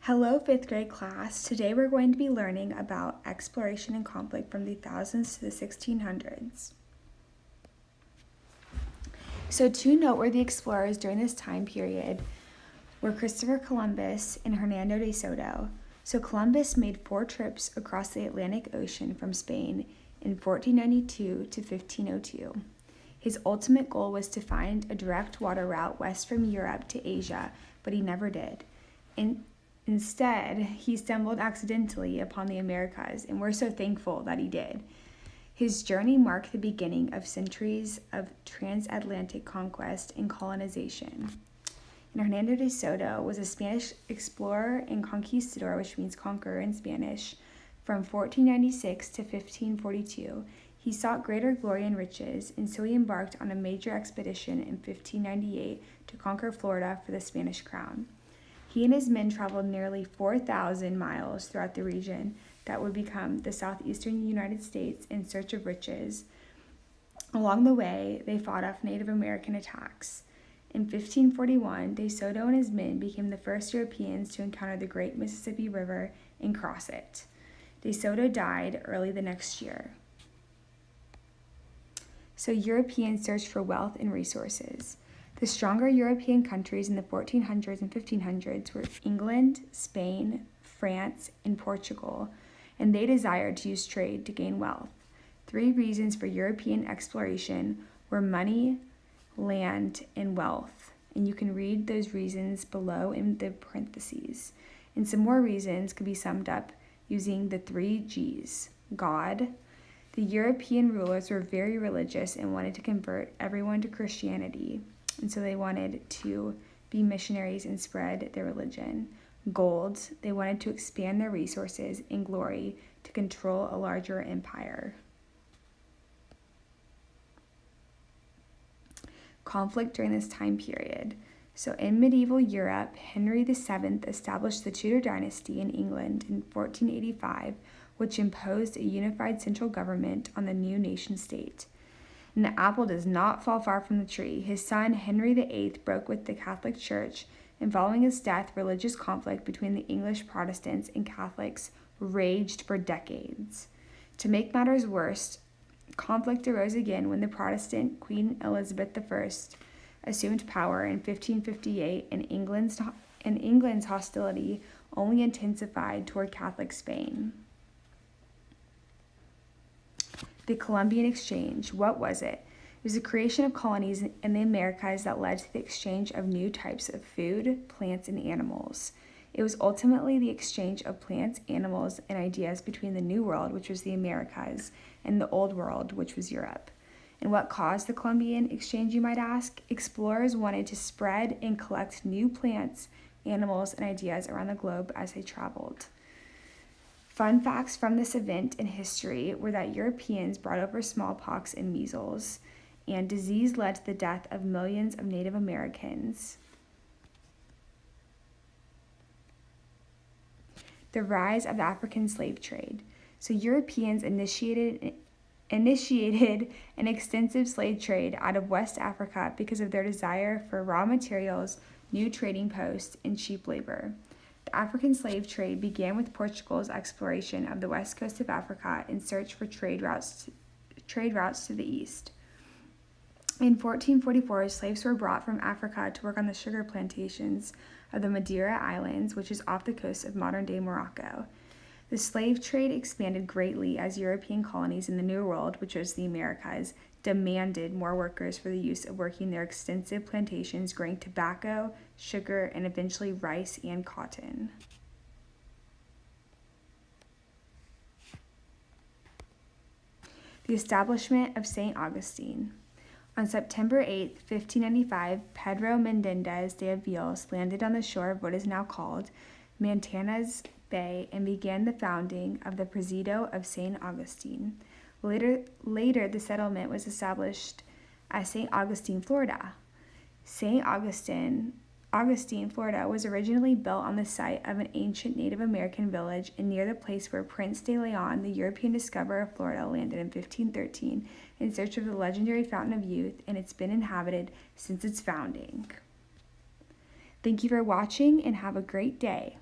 Hello, 5th grade class. Today we're going to be learning about exploration and conflict from the 1000s to the 1600s. So two noteworthy explorers during this time period were Christopher Columbus and Hernando de Soto. So Columbus made 4 trips across the Atlantic Ocean from Spain in 1492 to 1502. His ultimate goal was to find a direct water route west from Europe to Asia, but he never did. Instead, he stumbled accidentally upon the Americas, and we're so thankful that he did. His journey marked the beginning of centuries of transatlantic conquest and colonization. And Hernando de Soto was a Spanish explorer and conquistador, which means conqueror in Spanish, from 1496 to 1542. He sought greater glory and riches, and so he embarked on a major expedition in 1598 to conquer Florida for the Spanish crown. He and his men traveled nearly 4,000 miles throughout the region that would become the southeastern United States in search of riches. Along the way, they fought off Native American attacks. In 1541, De Soto and his men became the first Europeans to encounter the Great Mississippi River and cross it. De Soto died early the next year. So Europeans searched for wealth and resources. The stronger European countries in the 1400s and 1500s were England, Spain, France, and Portugal, and they desired to use trade to gain wealth. 3 reasons for European exploration were money, land, and wealth, and you can read those reasons below in the parentheses. And some more reasons could be summed up using the 3 G's. God. The European rulers were very religious and wanted to convert everyone to Christianity. And so they wanted to be missionaries and spread their religion. Gold, they wanted to expand their resources, and glory, to control a larger empire. Conflict during this time period. So in medieval Europe, Henry VII established the Tudor dynasty in England in 1485, which imposed a unified central government on the new nation state. And the apple does not fall far from the tree. His son, Henry VIII, broke with the Catholic Church, and following his death, religious conflict between the English Protestants and Catholics raged for decades. To make matters worse, conflict arose again when the Protestant Queen Elizabeth I assumed power in 1558, and England's hostility only intensified toward Catholic Spain. The Columbian Exchange. What was it? It was the creation of colonies in the Americas that led to the exchange of new types of food, plants, and animals. It was ultimately the exchange of plants, animals, and ideas between the New World, which was the Americas, and the Old World, which was Europe. And what caused the Columbian Exchange, you might ask? Explorers wanted to spread and collect new plants, animals, and ideas around the globe as they traveled. Fun facts from this event in history were that Europeans brought over smallpox and measles, and disease led to the death of millions of Native Americans. The rise of the African slave trade. So Europeans initiated an extensive slave trade out of West Africa because of their desire for raw materials, new trading posts, and cheap labor. The African slave trade began with Portugal's exploration of the west coast of Africa in search for trade routes to the east. In 1444, slaves were brought from Africa to work on the sugar plantations of the Madeira Islands, which is off the coast of modern-day Morocco. The slave trade expanded greatly as European colonies in the New World, which was the Americas, demanded more workers for the use of working their extensive plantations growing tobacco, sugar, and eventually rice and cotton. The establishment of St. Augustine. On September 8, 1595, Pedro Menendez de Aviles landed on the shore of what is now called Mantanas Bay and began the founding of the Presidio of St. Augustine. Later, the settlement was established as St. Augustine, Florida. St. Augustine, Florida was originally built on the site of an ancient Native American village and near the place where Prince de Leon, the European discoverer of Florida, landed in 1513 in search of the legendary Fountain of Youth, and it's been inhabited since its founding. Thank you for watching and have a great day.